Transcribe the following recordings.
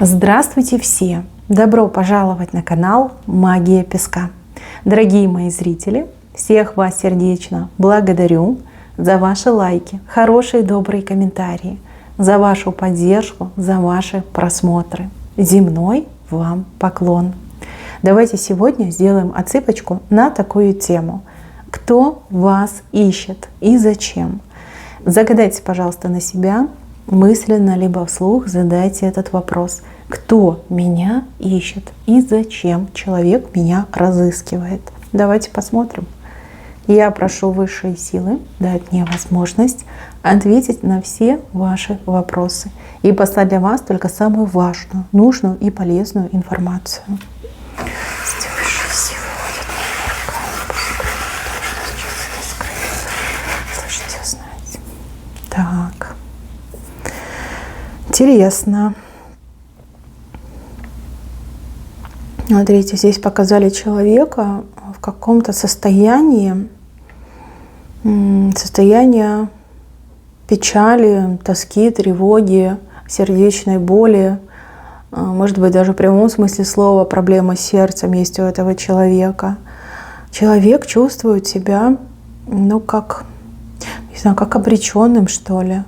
Здравствуйте все! Добро пожаловать на канал Магия Песка. Дорогие мои зрители, всех вас сердечно благодарю за ваши лайки, хорошие добрые комментарии, за вашу поддержку, за ваши просмотры. Земной вам поклон! Давайте сегодня сделаем отсыпочку на такую тему. Кто вас ищет и зачем? Загадайте, пожалуйста, на себя, мысленно либо вслух задайте этот вопрос. Кто меня ищет и зачем человек меня разыскивает? Давайте посмотрим. Я прошу высшие силы дать мне возможность ответить на все ваши вопросы и послать для вас только самую важную, нужную и полезную информацию. Так, интересно. Смотрите, здесь показали человека в каком-то состоянии печали, тоски, тревоги, сердечной боли. Может быть, даже в прямом смысле слова проблема с сердцем есть у этого человека. Человек чувствует себя, как, не знаю, как обреченным, что ли.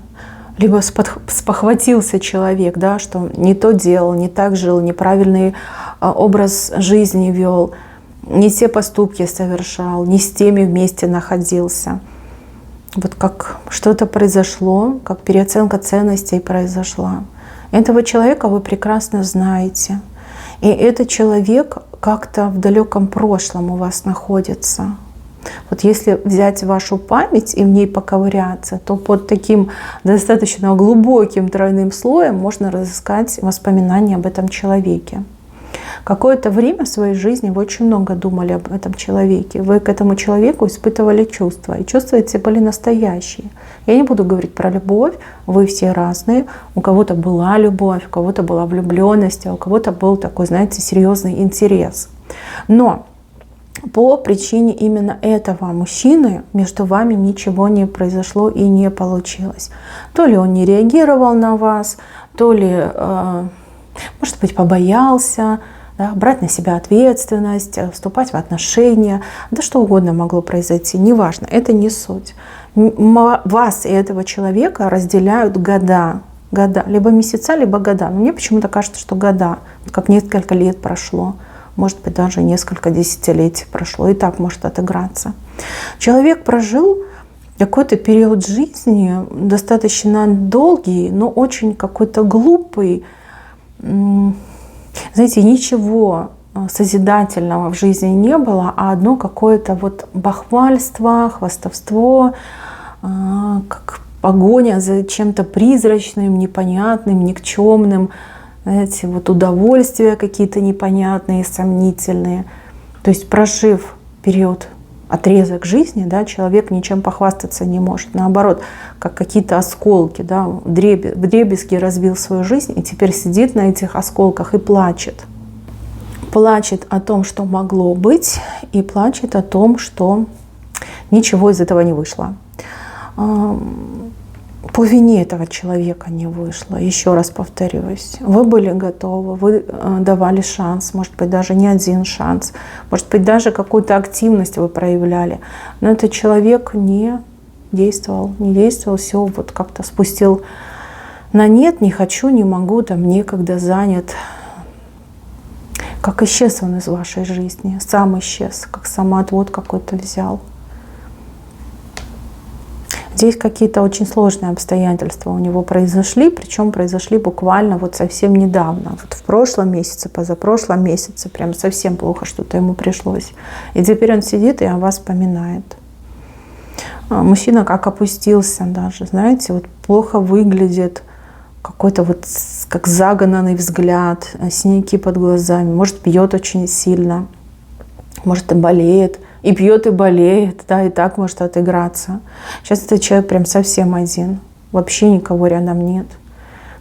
Либо спохватился человек, да, что не то делал, не так жил, неправильный образ жизни вел, не те поступки совершал, не с теми вместе находился. Вот как что-то произошло, как переоценка ценностей произошла. Этого человека вы прекрасно знаете. И этот человек как-то в далеком прошлом у вас находится. Вот если взять вашу память и в ней поковыряться, то под таким достаточно глубоким тройным слоем можно разыскать воспоминания об этом человеке. Какое-то время в своей жизни вы очень много думали об этом человеке. Вы к этому человеку испытывали чувства. И чувства эти были настоящие. Я не буду говорить про любовь. Вы все разные. У кого-то была любовь, у кого-то была влюбленность, а у кого-то был такой, знаете, серьезный интерес. Но по причине именно этого мужчины между вами ничего не произошло и не получилось. То ли он не реагировал на вас, то ли, может быть, побоялся, да, брать на себя ответственность, вступать в отношения. Да что угодно могло произойти, неважно, это не суть. Вас и этого человека разделяют года, либо месяца, либо года. Но мне почему-то кажется, что года, как несколько лет прошло. Может быть, даже несколько десятилетий прошло, и так может отыграться. Человек прожил какой-то период жизни, достаточно долгий, но очень какой-то глупый. Знаете, ничего созидательного в жизни не было, а одно какое-то вот бахвальство, хвастовство, как погоня за чем-то призрачным, непонятным, никчемным. Знаете, вот удовольствия какие-то непонятные, сомнительные. То есть, прожив период, отрезок жизни, да, человек ничем похвастаться не может. Наоборот, как какие-то осколки, да, вдребезги разбил свою жизнь и теперь сидит на этих осколках и плачет. Плачет о том, что могло быть, и плачет о том, что ничего из этого не вышло. По вине этого человека не вышло. Еще раз повторюсь, вы были готовы, вы давали шанс, может быть, даже не один шанс, может быть, даже какую-то активность вы проявляли. Но этот человек не действовал, все вот как-то спустил на нет, не хочу, не могу, там некогда, занят. Как исчез он из вашей жизни, сам исчез, как самоотвод какой-то взял. Здесь какие-то очень сложные обстоятельства у него произошли, причем произошли буквально вот совсем недавно. Вот в прошлом месяце, позапрошлом месяце, прям совсем плохо что-то ему пришлось. И теперь он сидит и о вас вспоминает. Мужчина как опустился даже, знаете, вот плохо выглядит, какой-то вот как загнанный взгляд, синяки под глазами, может, пьет очень сильно, может, и болеет. И пьет, и болеет, да, и так может отыграться. Сейчас этот человек прям совсем один. Вообще никого рядом нет.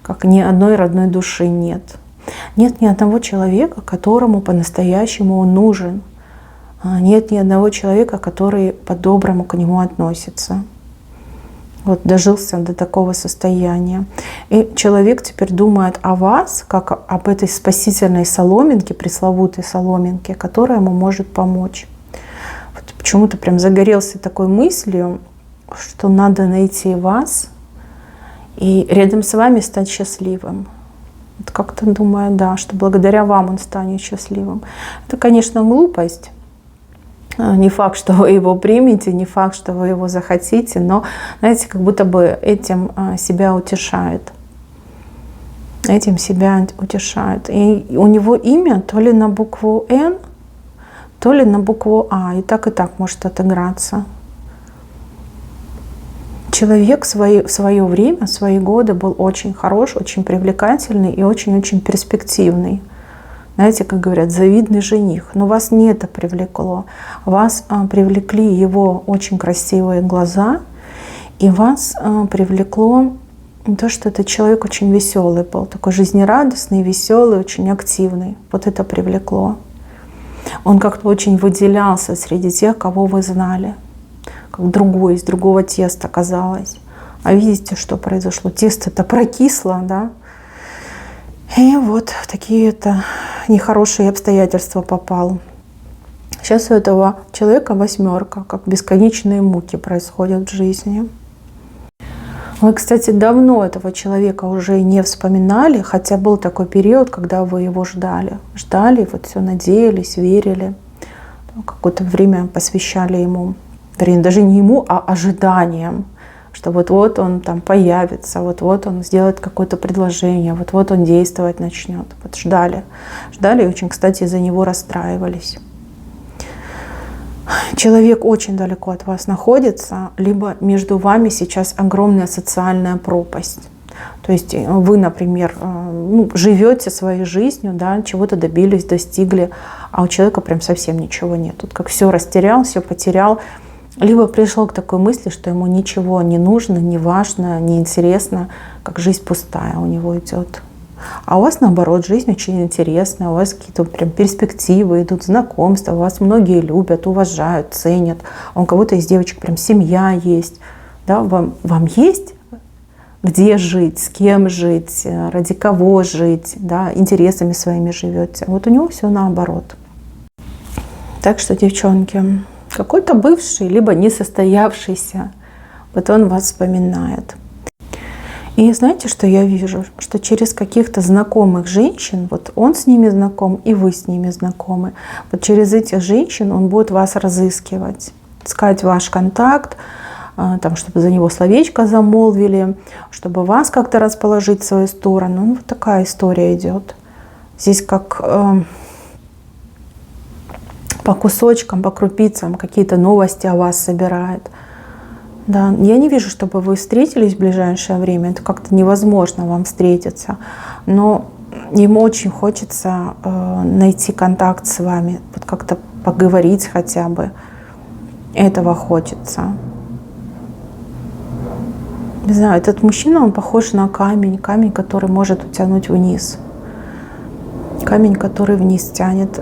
Как ни одной родной души нет. Нет ни одного человека, которому по-настоящему он нужен. Нет ни одного человека, который по-доброму к нему относится. Вот дожился до такого состояния. И человек теперь думает о вас, как об этой спасительной соломинке, пресловутой соломинке, которая ему может помочь. Вот почему-то прям загорелся такой мыслью, что надо найти вас и рядом с вами стать счастливым. Вот как-то думаю, да, что благодаря вам он станет счастливым. Это, конечно, глупость. Не факт, что вы его примете, не факт, что вы его захотите, но, знаете, как будто бы этим себя утешает. Этим себя утешает. И у него имя то ли на букву «Н», то ли на букву «А». И так может отыграться. Человек в свое время, в свои годы был очень хорош, очень привлекательный и очень-очень перспективный. Знаете, как говорят, завидный жених. Но вас не это привлекло. Вас привлекли его очень красивые глаза, и вас привлекло то, что этот человек очень веселый был, такой жизнерадостный, веселый, очень активный. Вот это привлекло. Он как-то очень выделялся среди тех, кого вы знали. Как другой, из другого теста казалось. А видите, что произошло? Тесто-то прокисло, да? И вот в такие-то нехорошие обстоятельства попал. Сейчас у этого человека 8, как бесконечные муки происходят в жизни. Вы, кстати, давно этого человека уже не вспоминали, хотя был такой период, когда вы его ждали. Ждали, вот все надеялись, верили. Какое-то время посвящали ему. Вернее, даже не ему, а ожиданиям. Что вот-вот он там появится, вот-вот он сделает какое-то предложение, вот-вот он действовать начнет. Вот ждали. Ждали и очень, кстати, из-за него расстраивались. Человек очень далеко от вас находится, либо между вами сейчас огромная социальная пропасть. То есть вы, например, живете своей жизнью, да, чего-то добились, достигли, а у человека прям совсем ничего нет. Тут как все растерял, все потерял. Либо пришел к такой мысли, что ему ничего не нужно, не важно, не интересно, как жизнь пустая у него идет. А у вас, наоборот, жизнь очень интересная, у вас какие-то прям перспективы, идут знакомства, вас многие любят, уважают, ценят. А у кого-то из девочек прям семья есть. Да? Вам есть где жить, с кем жить, ради кого жить, да? Интересами своими живете. Вот у него все наоборот. Так что, девчонки, какой-то бывший, либо несостоявшийся, вот он вас вспоминает. И знаете, что я вижу? Что через каких-то знакомых женщин, вот он с ними знаком, и вы с ними знакомы, вот через этих женщин он будет вас разыскивать, искать ваш контакт, там, чтобы за него словечко замолвили, чтобы вас как-то расположить в свою сторону. Ну, вот такая история идет. Здесь как по кусочкам, по крупицам какие-то новости о вас собирает. Да, я не вижу, чтобы вы встретились в ближайшее время. Это как-то невозможно вам встретиться. Но ему очень хочется найти контакт с вами, вот как-то поговорить хотя бы. Этого хочется. Не знаю, этот мужчина, он похож на камень, который может утянуть вниз. Камень, который вниз тянет,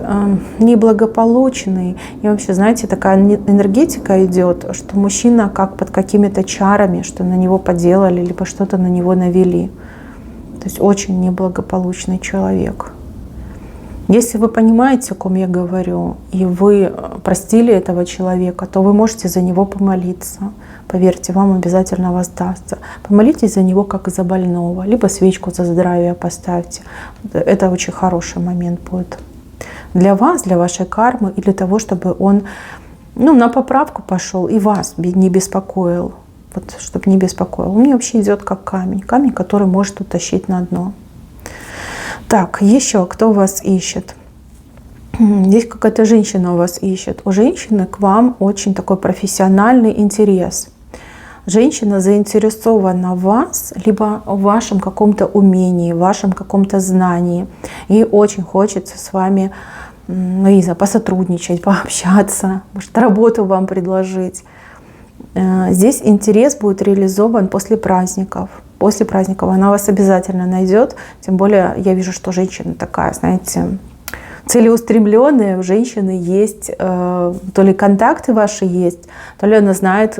неблагополучный. И вообще, знаете, такая энергетика идет, что мужчина как под какими-то чарами, что на него поделали, либо что-то на него навели. То есть очень неблагополучный человек. Если вы понимаете, о ком я говорю, и вы простили этого человека, то вы можете за него помолиться. Поверьте, вам обязательно воздастся. Помолитесь за него, как за больного. Либо свечку за здравие поставьте. Это очень хороший момент будет. Для вас, для вашей кармы и для того, чтобы он на поправку пошел и вас не беспокоил. Вот, чтобы не беспокоил. Он мне вообще идет как камень. Камень, который может утащить на дно. Так, еще кто вас ищет? Здесь какая-то женщина у вас ищет. У женщины к вам очень такой профессиональный интерес. Женщина заинтересована в вас, либо в вашем каком-то умении, в вашем каком-то знании. И очень хочется с вами, не знаю, посотрудничать, пообщаться, может, работу вам предложить. Здесь интерес будет реализован после праздников. После праздников она вас обязательно найдет. Тем более я вижу, что женщина такая, знаете, целеустремленная, у женщины есть, то ли контакты ваши есть, то ли она знает,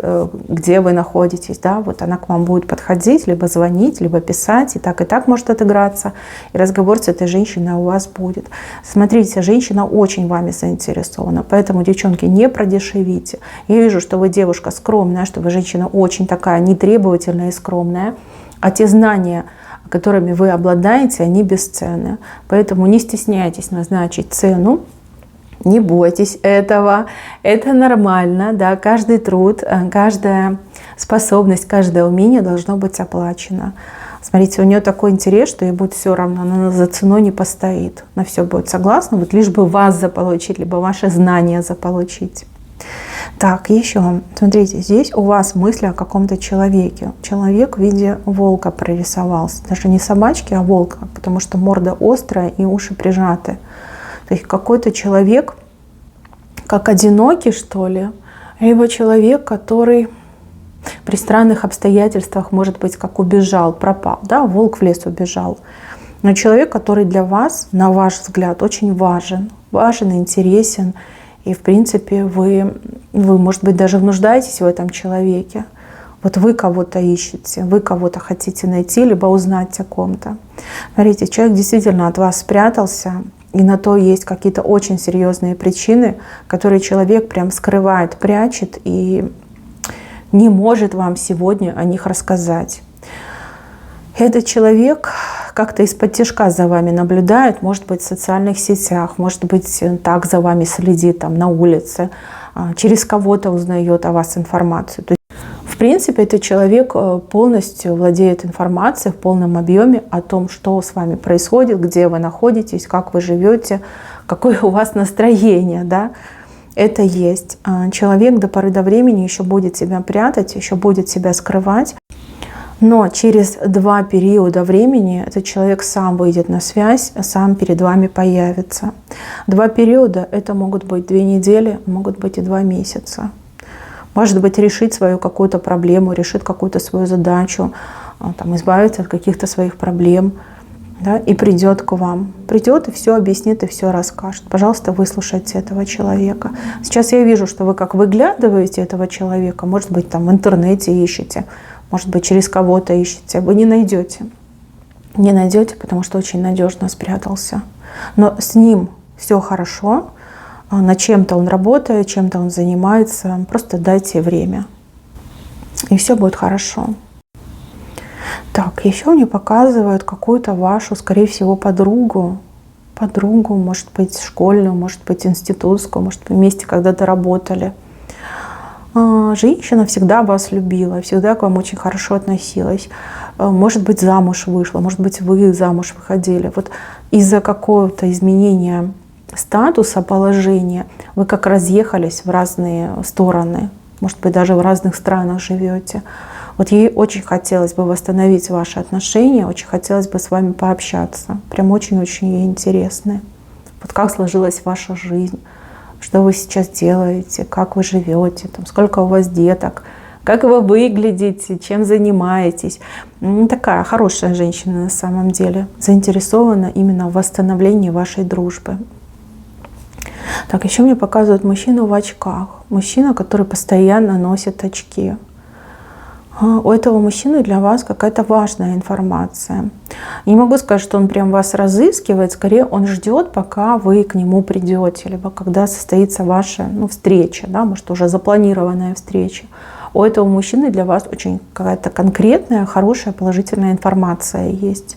где вы находитесь, да, вот она к вам будет подходить, либо звонить, либо писать, и так может отыграться, и разговор с этой женщиной у вас будет. Смотрите, женщина очень вами заинтересована, поэтому, девчонки, не продешевите. Я вижу, что вы девушка скромная, что вы женщина очень такая нетребовательная и скромная, а те знания, которыми вы обладаете, они бесценны. Поэтому не стесняйтесь назначить цену, не бойтесь этого, это нормально, да, каждый труд, каждая способность, каждое умение должно быть оплачено. Смотрите, у нее такой интерес, что ей будет все равно, она за ценой не постоит, на все будет согласна, вот лишь бы вас заполучить, либо ваши знания заполучить. Так, еще, смотрите, здесь у вас мысли о каком-то человеке. Человек в виде волка прорисовался. Даже не собачки, а волка, потому что морда острая и уши прижаты. То есть какой-то человек, как одинокий, что ли, либо человек, который при странных обстоятельствах, может быть, как убежал, пропал. Да, волк в лес убежал. Но человек, который для вас, на ваш взгляд, очень важен и интересен. И, в принципе, вы, может быть, даже нуждаетесь в этом человеке. Вот вы кого-то ищете, вы кого-то хотите найти, либо узнать о ком-то. Смотрите, человек действительно от вас спрятался, и на то есть какие-то очень серьезные причины, которые человек прям скрывает, прячет и не может вам сегодня о них рассказать. Этот человек как-то из-под тишка за вами наблюдает, может быть, в социальных сетях, может быть, так за вами следит там, на улице, через кого-то узнает о вас информацию. То есть, в принципе, этот человек полностью владеет информацией в полном объеме о том, что с вами происходит, где вы находитесь, как вы живете, какое у вас настроение. Да? Это есть. Человек до поры до времени еще будет себя прятать, еще будет себя скрывать. Но через 2 периода времени этот человек сам выйдет на связь, сам перед вами появится. 2 периода — это могут быть 2 недели, могут быть и 2 месяца. Может быть, решить свою какую-то проблему, решит какую-то свою задачу, там, избавиться от каких-то своих проблем, да, и придет к вам. Придет и все объяснит, и все расскажет. Пожалуйста, выслушайте этого человека. Сейчас я вижу, что вы как выглядываете этого человека, может быть, там в интернете ищете, может быть, через кого-то ищете, вы не найдете. Не найдете, потому что очень надежно спрятался. Но с ним все хорошо, над чем-то он работает, чем-то он занимается. Просто дайте время, и все будет хорошо. Так, еще мне показывают какую-то вашу, скорее всего, подругу, может быть, школьную, может быть, институтскую, может быть, вместе когда-то работали. Женщина всегда вас любила, всегда к вам очень хорошо относилась. Может быть, замуж вышла, может быть, вы замуж выходили. Вот из-за какого-то изменения статуса, положения вы как разъехались в разные стороны. Может быть, даже в разных странах живете. Вот ей очень хотелось бы восстановить ваши отношения, очень хотелось бы с вами пообщаться. Прям очень-очень ей интересно. Вот как сложилась ваша жизнь. Что вы сейчас делаете, как вы живете, там, сколько у вас деток, как вы выглядите, чем занимаетесь. Такая хорошая женщина на самом деле, заинтересована именно в восстановлении вашей дружбы. Так, еще мне показывают мужчину в очках. Мужчина, который постоянно носит очки. У этого мужчины для вас какая-то важная информация. Не могу сказать, что он прям вас разыскивает, скорее он ждет, пока вы к нему придете, либо когда состоится ваша встреча, да, может, уже запланированная встреча. У этого мужчины для вас очень какая-то конкретная, хорошая, положительная информация есть.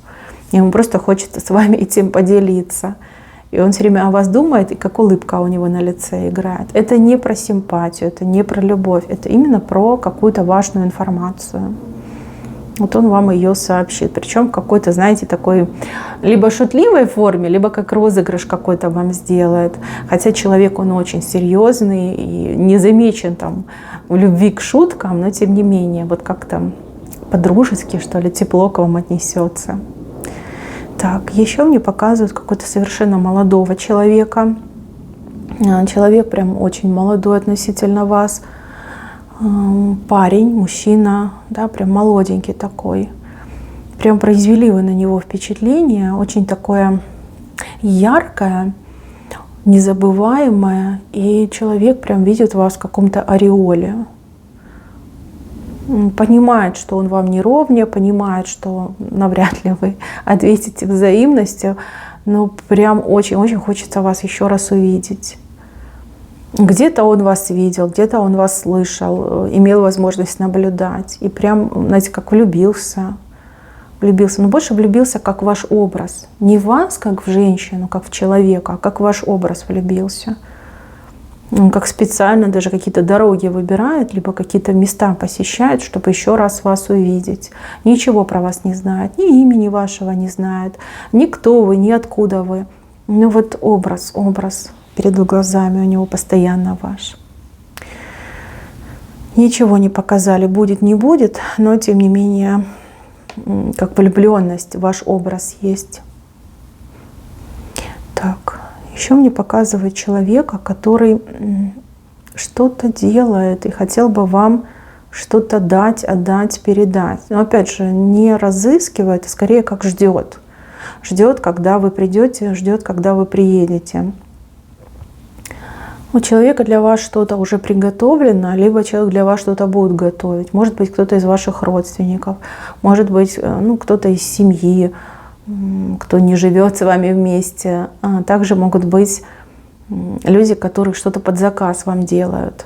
Ему просто хочется с вами этим поделиться. И он все время о вас думает, и как улыбка у него на лице играет. Это не про симпатию, это не про любовь, это именно про какую-то важную информацию. Вот он вам ее сообщит. Причем в какой-то, знаете, такой либо шутливой форме, либо как розыгрыш какой-то вам сделает. Хотя человек, он очень серьезный и не замечен там в любви к шуткам, но тем не менее, вот как-то по-дружески, что ли, тепло к вам отнесется. Так, еще мне показывают какого-то совершенно молодого человека. Человек прям очень молодой относительно вас. Парень, мужчина, да, прям молоденький такой. Прям произвели вы на него впечатление, очень такое яркое, незабываемое, и человек прям видит вас в каком-то ореоле. Понимает, что он вам не ровня, понимает, что навряд ли вы ответите взаимностью, но прям очень-очень хочется вас еще раз увидеть. Где-то он вас видел, где-то он вас слышал, имел возможность наблюдать. И прям, знаете, как влюбился. Но больше влюбился как ваш образ. Не в вас, как в женщину, как в человека, а как ваш образ влюбился. Он как специально даже какие-то дороги выбирает, либо какие-то места посещает, чтобы еще раз вас увидеть. Ничего про вас не знает, ни имени вашего не знает, ни кто вы, ни откуда вы. Ну вот образ перед глазами у него постоянно ваш. Ничего не показали, будет, не будет, но тем не менее, как влюбленность, ваш образ есть. Так. Еще мне показывает человека, который что-то делает и хотел бы вам что-то дать, отдать, передать. Но опять же, не разыскивает, а скорее как ждет. Ждет, когда вы придете, ждет, когда вы приедете. У человека для вас что-то уже приготовлено, либо человек для вас что-то будет готовить. Может быть, кто-то из ваших родственников, может быть, кто-то из семьи, кто не живет с вами вместе. Также могут быть люди, которые что-то под заказ вам делают.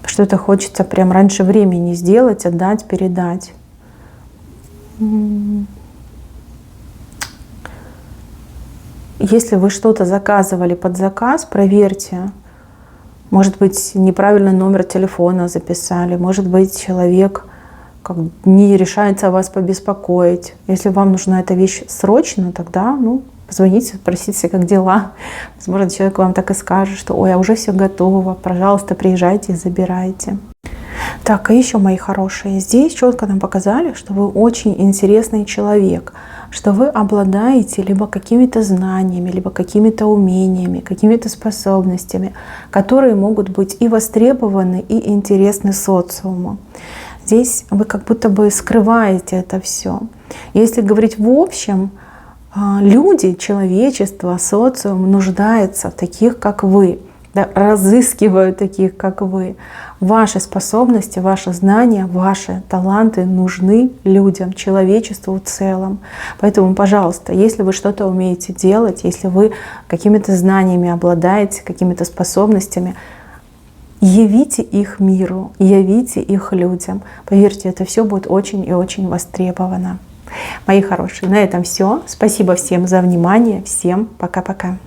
Что-то хочется прям раньше времени сделать, отдать, передать. Если вы что-то заказывали под заказ, проверьте. Может быть, неправильно номер телефона записали. Может быть, человек не решается вас побеспокоить. Если вам нужна эта вещь срочно, тогда позвоните, спросите, как дела. Возможно, человек вам так и скажет, что «Ой, а уже все готово, пожалуйста, приезжайте и забирайте». Так, и еще, мои хорошие, здесь четко нам показали, что вы очень интересный человек, что вы обладаете либо какими-то знаниями, либо какими-то умениями, какими-то способностями, которые могут быть и востребованы, и интересны социуму. Здесь вы как будто бы скрываете это все. Если говорить в общем, люди, человечество, социум нуждается в таких, как вы, разыскивают таких, как вы. Ваши способности, ваши знания, ваши таланты нужны людям, человечеству в целом. Поэтому, пожалуйста, если вы что-то умеете делать, если вы какими-то знаниями обладаете, какими-то способностями, явите их миру, явите их людям. Поверьте, это все будет очень и очень востребовано. Мои хорошие, на этом все. Спасибо всем за внимание. Всем пока-пока.